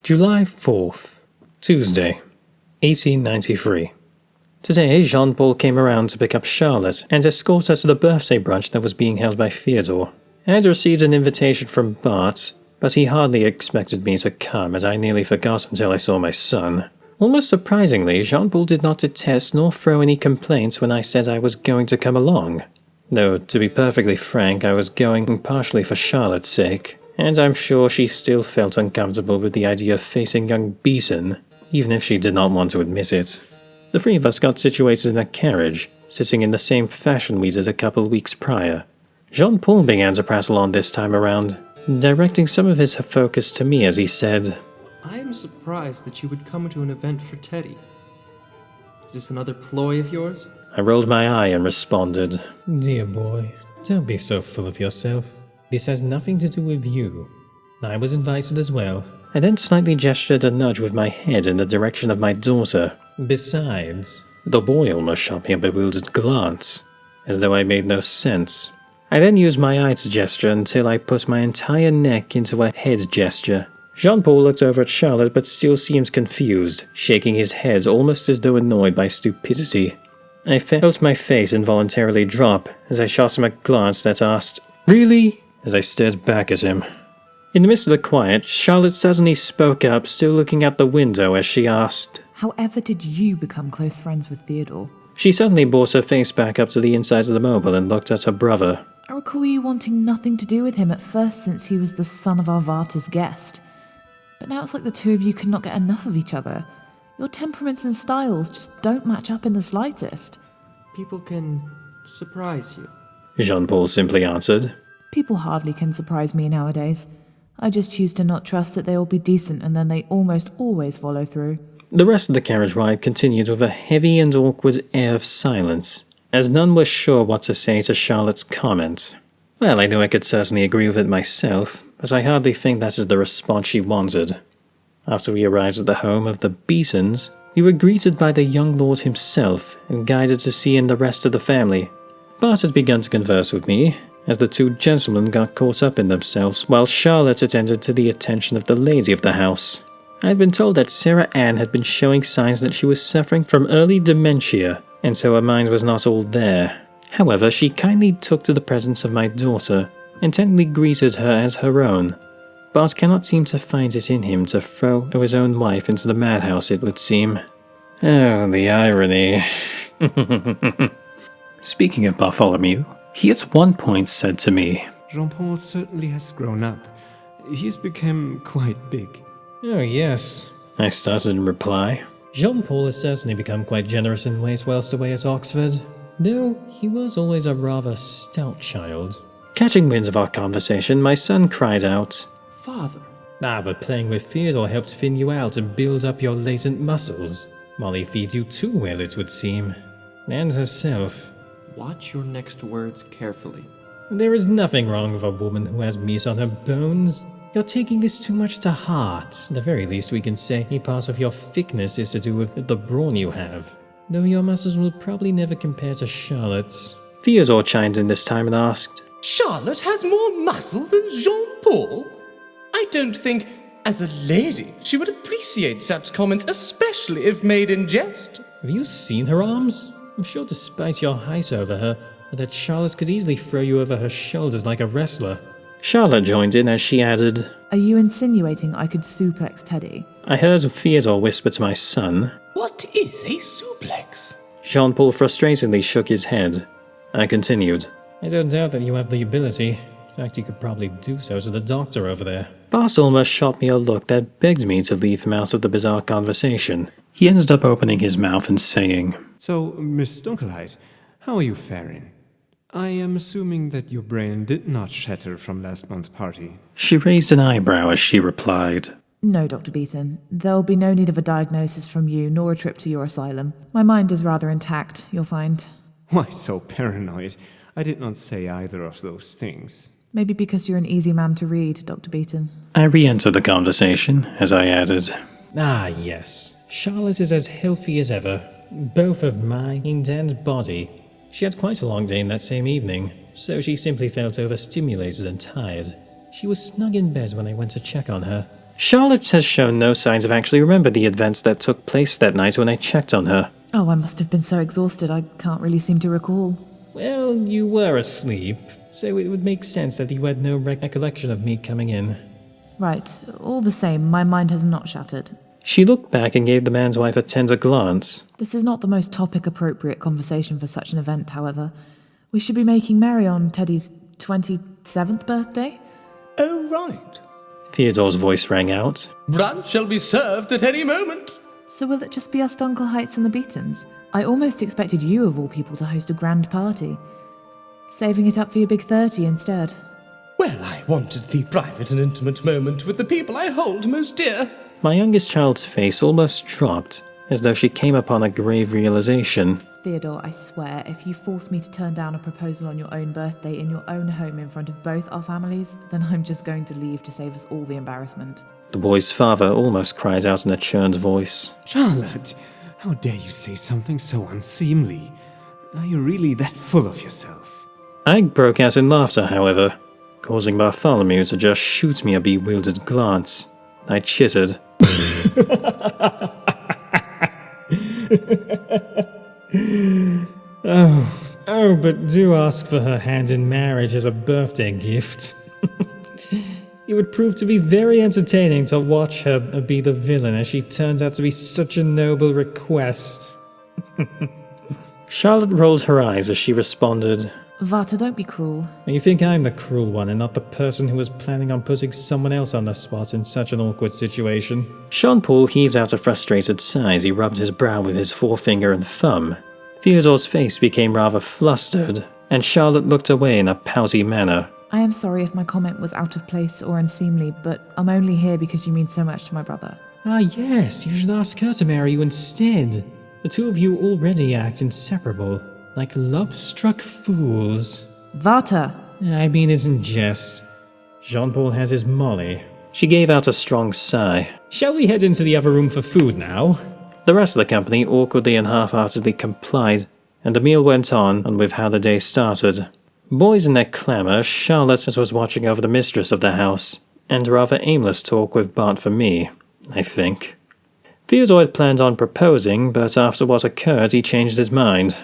July 4th, Tuesday, 1893. Today, Jean-Paul came around to pick up Charlotte and escort her to the birthday brunch that was being held by Theodore. I had received an invitation from Bart, but he hardly expected me to come, as I nearly forgot until I saw my son. Almost surprisingly, Jean-Paul did not detest nor throw any complaints when I said I was going to come along. Though, to be perfectly frank, I was going partially for Charlotte's sake, and I'm sure she still felt uncomfortable with the idea of facing young Beeson, even if she did not want to admit it. The three of us got situated in a carriage, sitting in the same fashion we did a couple weeks prior. Jean-Paul began to prattle on this time around, directing some of his focus to me as he said, "I am surprised that you would come to an event for Teddy. Is this another ploy of yours?" I rolled my eye and responded, "Dear boy, don't be so full of yourself. This has nothing to do with you. I was invited as well." I then slightly gestured a nudge with my head in the direction of my daughter. Besides, the boy almost shot me a bewildered glance, as though I made no sense. I then used my eye to gesture until I put my entire neck into a head gesture. Jean-Paul looked over at Charlotte but still seemed confused, shaking his head almost as though annoyed by stupidity. I felt my face involuntarily drop as I shot him a glance that asked, "Really?" as I stared back at him. In the midst of the quiet, Charlotte suddenly spoke up, still looking out the window as she asked, "However did you become close friends with Theodore?" She suddenly brought her face back up to the inside of the mobile and looked at her brother. "I recall you wanting nothing to do with him at first since he was the son of Arvata's guest. But now it's like the two of you cannot get enough of each other. Your temperaments and styles just don't match up in the slightest." "People can surprise you," Jean-Paul simply answered. "People hardly can surprise me nowadays. I just choose to not trust that they will be decent, and then they almost always follow through." The rest of the carriage ride continued with a heavy and awkward air of silence, as none was sure what to say to Charlotte's comment. Well, I knew I could certainly agree with it myself, but I hardly think that is the response she wanted. After we arrived at the home of the Beesons, we were greeted by the young lord himself and guided to see in the rest of the family. Bart had begun to converse with me, as the two gentlemen got caught up in themselves, while Charlotte attended to the attention of the lady of the house. I had been told that Sarah Ann had been showing signs that she was suffering from early dementia, and so her mind was not all there. However, she kindly took to the presence of my daughter, and tenderly greeted her as her own. Bart cannot seem to find it in him to throw his own wife into the madhouse, it would seem. Oh, the irony. Speaking of Bartholomew, he at one point said to me, "Jean-Paul certainly has grown up. He has become quite big." "Oh, yes," I started in reply. Jean-Paul has certainly become quite generous in ways whilst away at Oxford, though he was always a rather stout child. Catching wind of our conversation, my son cried out, "Father." "Ah, but playing with Theodore helped thin you out and build up your latent muscles. Molly feeds you too well, it would seem. And herself." Watch your next words carefully. "There is nothing wrong with a woman who has meat on her bones. You're taking this too much to heart. At the very least, we can say a part of your thickness is to do with the brawn you have, though your muscles will probably never compare to Charlotte's." Theodore chimed in this time and asked, "Charlotte has more muscle than Jean-Paul? I don't think, as a lady, she would appreciate such comments, especially if made in jest." "Have you seen her arms? I'm sure despite your height over her, that Charlotte could easily throw you over her shoulders like a wrestler." Charlotte joined in as she added, "Are you insinuating I could suplex Teddy?" I heard Theodore whisper to my son. "What is a suplex?" Jean-Paul frustratingly shook his head. I continued, "I don't doubt that you have the ability. In fact, you could probably do so to the doctor over there." Bart almost shot me a look that begged me to leave him out of the bizarre conversation. He ended up opening his mouth and saying, "So, Miss Dunkelheit, how are you faring? I am assuming that your brain did not shatter from last month's party." She raised an eyebrow as she replied, "No, Dr. Beaton. There will be no need of a diagnosis from you, nor a trip to your asylum. My mind is rather intact, you'll find." Why so paranoid? I did not say either of those things. Maybe because you're an easy man to read, Dr. Beaton. I re-entered the conversation as I added, "Ah, yes. Charlotte is as healthy as ever, both of mind and body. She had quite a long day that same evening, so she simply felt overstimulated and tired. She was snug in bed when I went to check on her. Charlotte has shown no signs of actually remembering the events that took place that night when I checked on her. Oh, I must have been so exhausted I can't really seem to recall. Well, you were asleep, so it would make sense that you had no recollection of me coming in. Right, all the same, my mind has not shattered. She looked back and gave the man's wife a tender glance. This is not the most topic-appropriate conversation for such an event, however. We should be making merry on Teddy's 27th birthday? Oh, right. Theodore's voice rang out. Brunch shall be served at any moment. So will it just be us Dunkel Heights and the Beatons? I almost expected you, of all people, to host a grand party. Saving it up for your big 30 instead. Well, I wanted the private and intimate moment with the people I hold most dear. My youngest child's face almost dropped, as though she came upon a grave realization. Theodore, I swear, if you force me to turn down a proposal on your own birthday in your own home in front of both our families, then I'm just going to leave to save us all the embarrassment. The boy's father almost cries out in a churned voice. Charlotte, how dare you say something so unseemly? Are you really that full of yourself? I broke out in laughter, however, causing Bartholomew to just shoot me a bewildered glance. I chittered. Oh, but do ask for her hand in marriage as a birthday gift. It would prove to be very entertaining to watch her be the villain, as she turns out to be such a noble request. Charlotte rolls her eyes as she responded, Vata, don't be cruel. You think I'm the cruel one and not the person who was planning on putting someone else on the spot in such an awkward situation? Jean-Paul heaved out a frustrated sigh as he rubbed his brow with his forefinger and thumb. Theodore's face became rather flustered, and Charlotte looked away in a pousy manner. I am sorry if my comment was out of place or unseemly, but I'm only here because you mean so much to my brother. Ah yes, you should ask her to marry you instead. The two of you already act inseparable, like love-struck fools. Vata! I mean it in jest. Jean-Paul has his Molly. She gave out a strong sigh. Shall we head into the other room for food now? The rest of the company awkwardly and half-heartedly complied, and the meal went on with how the day started. Boys in their clamour, Charlotte was watching over the mistress of the house, and rather aimless talk with Bart for me, I think. Theodore had planned on proposing, but after what occurred he changed his mind.